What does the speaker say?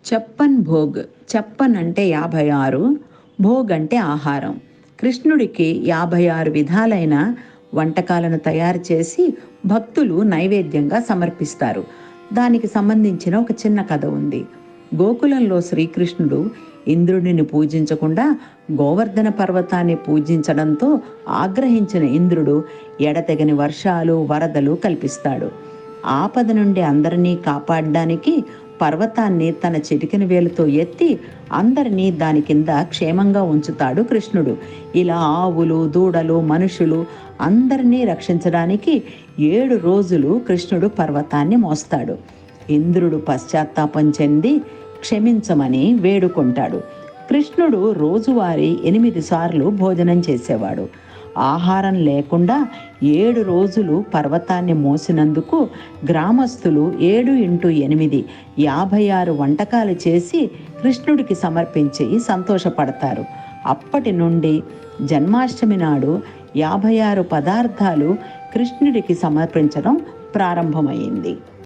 చెప్పన్ భోగ్. చెప్పన్ అంటే 56, భోగ్ అంటే ఆహారం. కృష్ణుడికి 56 విధాలైన వంటకాలను తయారు చేసి భక్తులు నైవేద్యంగా సమర్పిస్తారు. దానికి సంబంధించిన ఒక చిన్న కథ ఉంది. గోకులంలో శ్రీకృష్ణుడు ఇంద్రుడిని పూజించకుండా గోవర్ధన పర్వతాన్ని పూజించడంతో ఆగ్రహించిన ఇంద్రుడు ఎడతెగని వర్షాలు, వరదలు కల్పిస్తాడు. ఆపద నుండి అందరినీ కాపాడడానికి పర్వతాన్ని తన చిటికెన వేలుతో ఎత్తి అందరినీ దాని కింద క్షేమంగా ఉంచుతాడు కృష్ణుడు. ఇలా ఆవులు, దూడలు, మనుషులు అందరినీ రక్షించడానికి 7 రోజులు కృష్ణుడు పర్వతాన్ని మోస్తాడు. ఇంద్రుడు పశ్చాత్తాపం చెంది క్షమించమని వేడుకుంటాడు. కృష్ణుడు రోజువారీ 8 సార్లు భోజనం చేసేవాడు. ఆహారం లేకుండా 7 రోజులు పర్వతాన్ని మోసినందుకు గ్రామస్తులు 7x8 56 వంటకాలు చేసి కృష్ణుడికి సమర్పించి సంతోషపడతారు. అప్పటి నుండి జన్మాష్టమి నాడు 56 పదార్థాలు కృష్ణుడికి సమర్పించడం ప్రారంభమైంది.